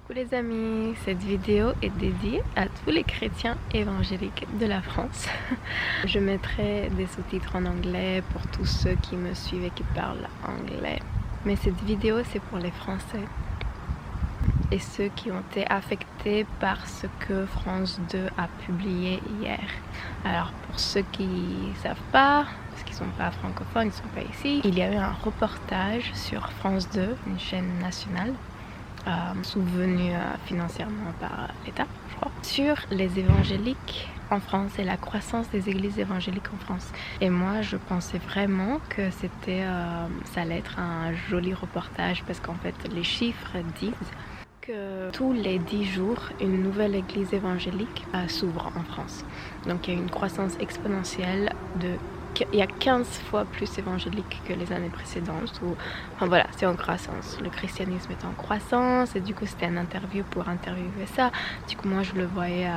Coucou les amis, cette vidéo est dédiée à tous les chrétiens évangéliques de la France. Je mettrai des sous-titres en anglais pour tous ceux qui me suivent et qui parlent anglais. Mais cette vidéo c'est pour les Français et ceux qui ont été affectés par ce que France 2 a publié hier. Alors pour ceux qui ne savent pas, parce qu'ils ne sont pas francophones, ils ne sont pas ici, il y a eu un reportage sur France 2, une chaîne nationale, souvenu financièrement par l'État, je crois, sur les évangéliques en France et la croissance des églises évangéliques en France. Et moi, je pensais vraiment que ça allait être un joli reportage parce qu'en fait, les chiffres disent que tous les 10 jours, une nouvelle église évangélique s'ouvre en France. Donc il y a une croissance exponentielle il y a 15 fois plus évangélique que les années précédentes. Enfin voilà, c'est en croissance. Le christianisme est en croissance et du coup c'était une interview pour interviewer ça. Du coup moi je le voyais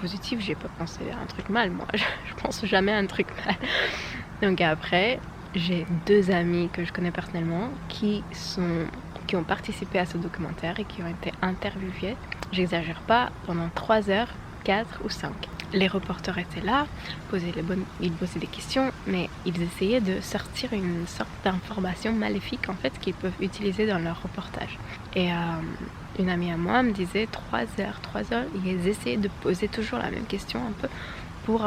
positif, j'ai pas pensé à un truc mal. Moi je pense jamais à un truc mal. Donc après, j'ai 2 amis que je connais personnellement qui ont participé à ce documentaire et qui ont été interviewés, j'exagère pas, pendant 3 heures, 4 ou 5. Les reporters étaient là, ils posaient des questions, mais ils essayaient de sortir une sorte d'information maléfique en fait qu'ils peuvent utiliser dans leur reportage. Et une amie à moi me disait 3 heures, ils essayaient de poser toujours la même question un peu pour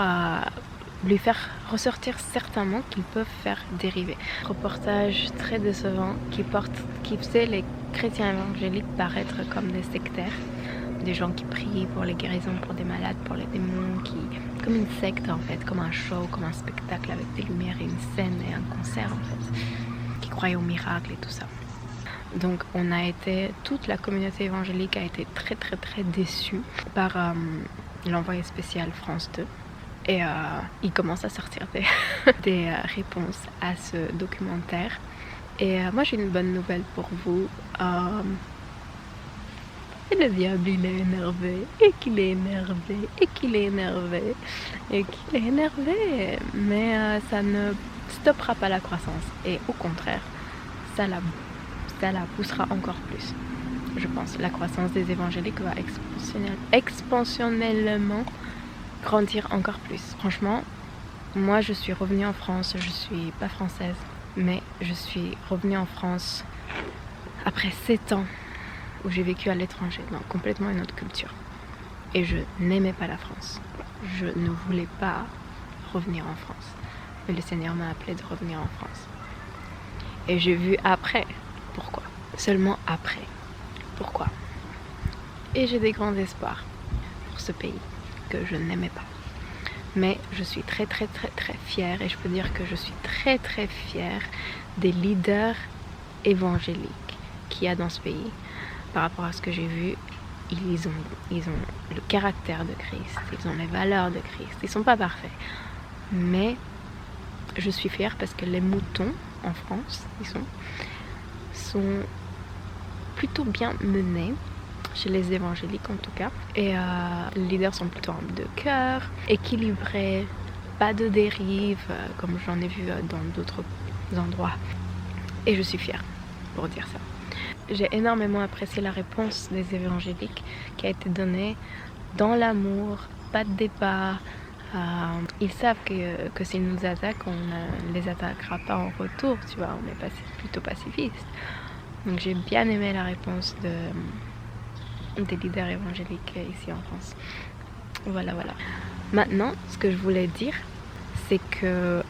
lui faire ressortir certains mots qu'ils peuvent faire dériver. Reportage très décevant qui faisait les chrétiens évangéliques paraître comme des sectaires. Des gens qui prient pour les guérisons, pour des malades, pour les démons, comme une secte en fait, comme un show, comme un spectacle avec des lumières et une scène et un concert en fait, qui croyaient aux miracles et tout ça. Donc toute la communauté évangélique a été très déçue par l'envoyé spécial France 2. Et il commence à sortir des réponses à ce documentaire. Et moi j'ai une bonne nouvelle pour vous. Et le diable il est énervé, et qu'il est énervé, et qu'il est énervé, et qu'il est énervé. Mais ça ne stoppera pas la croissance. Et au contraire, ça la poussera encore plus. Je pense la croissance des évangéliques va expansionnellement grandir encore plus. Franchement, moi je suis revenue en France, je suis pas française, mais je suis revenue en France après 7 ans où j'ai vécu à l'étranger, dans complètement une autre culture. Et je n'aimais pas la France. Je ne voulais pas revenir en France. Mais le Seigneur m'a appelé de revenir en France. Et j'ai vu après pourquoi. Seulement après. Pourquoi. Et j'ai des grands espoirs pour ce pays que je n'aimais pas. Mais je suis très fière et je peux dire que je suis très fière des leaders évangéliques qu'il y a dans ce pays. Par rapport à ce que j'ai vu, ils ont le caractère de Christ, ils ont les valeurs de Christ, ils sont pas parfaits. Mais je suis fière parce que les moutons en France, ils sont plutôt bien menés, chez les évangéliques en tout cas. Et les leaders sont plutôt hommes de cœur, équilibrés, pas de dérive, comme j'en ai vu dans d'autres endroits. Et je suis fière pour dire ça. J'ai énormément apprécié la réponse des évangéliques qui a été donnée dans l'amour, pas de débat. Ils savent que s'ils nous attaquent, on ne les attaquera pas en retour, tu vois, on est plutôt pacifiste. Donc j'ai bien aimé la réponse des leaders évangéliques ici en France. Voilà. Maintenant, ce que je voulais dire, c'est que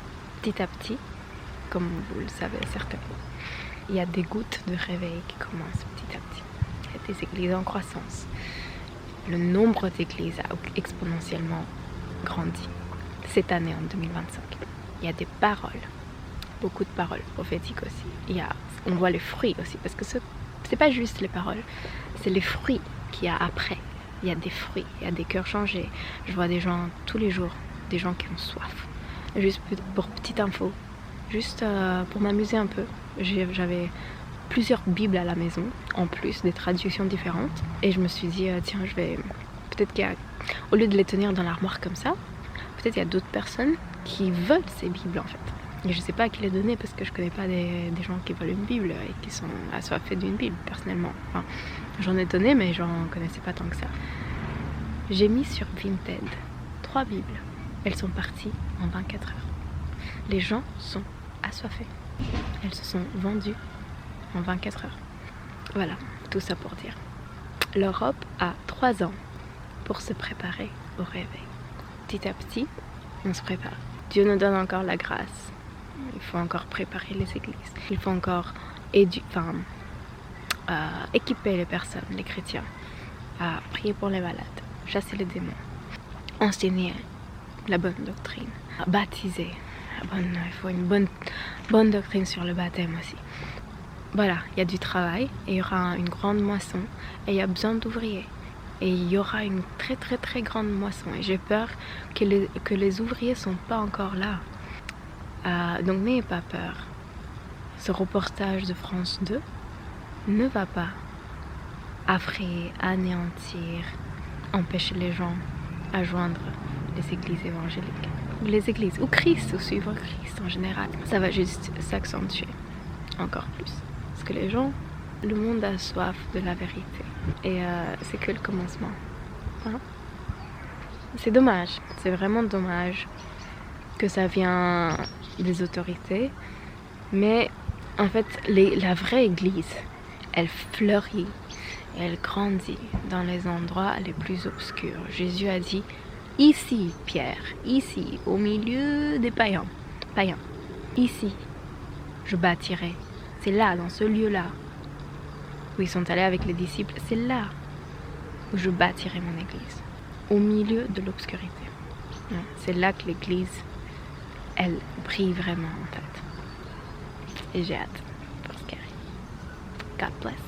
petit à petit, comme vous le savez certainement, il y a des gouttes de réveil qui commencent petit à petit. Il y a des églises en croissance. Le nombre d'églises a exponentiellement grandi cette année en 2025. Il y a des paroles, beaucoup de paroles prophétiques aussi. On voit les fruits aussi, parce que c'est pas juste les paroles, c'est les fruits qu'il y a après. Il y a des fruits, il y a des cœurs changés. Je vois des gens tous les jours, des gens qui ont soif. Juste pour petite info, juste pour m'amuser un peu, j'avais plusieurs bibles à la maison, en plus des traductions différentes, et je me suis dit tiens, peut-être au lieu de les tenir dans l'armoire comme ça, peut-être il y a d'autres personnes qui veulent ces bibles en fait. Et je sais pas à qui les donner parce que je connais pas des gens qui veulent une bible et qui sont assoiffés d'une bible personnellement. Enfin, J'en ai donné, mais j'en connaissais pas tant que ça. J'ai mis sur Vinted 3 Bibles. Elles sont parties en 24 heures. Les gens sont assoiffés. Elles se sont vendues en 24 heures. Voilà, tout ça pour dire. L'Europe a 3 ans pour se préparer au réveil. Petit à petit, on se prépare. Dieu nous donne encore la grâce. Il faut encore préparer les églises. Il faut encore équiper les personnes, les chrétiens, à prier pour les malades, chasser les démons, enseigner la bonne doctrine, baptiser. Il faut une bonne doctrine sur le baptême aussi. Voilà, il y a du travail et il y aura une grande moisson et il y a besoin d'ouvriers. Et il y aura une très grande moisson et j'ai peur que les ouvriers ne sont pas encore là. Donc n'ayez pas peur. Ce reportage de France 2 ne va pas affrayer, anéantir, empêcher les gens à joindre les églises évangéliques. Ou les églises, ou Christ, ou suivre Christ en général. Ça va juste s'accentuer encore plus. Parce que les gens, le monde a soif de la vérité. Et c'est que le commencement. Hein? C'est dommage, c'est vraiment dommage que ça vient des autorités. Mais en fait, la vraie église, elle fleurit et elle grandit dans les endroits les plus obscurs. Jésus a dit, ici, Pierre, ici, au milieu des païens, ici, je bâtirai. C'est là, dans ce lieu-là, où ils sont allés avec les disciples, c'est là où je bâtirai mon église, au milieu de l'obscurité. C'est là que l'église, elle brille vraiment en fait. Et j'ai hâte pour ce qui arrive. God bless.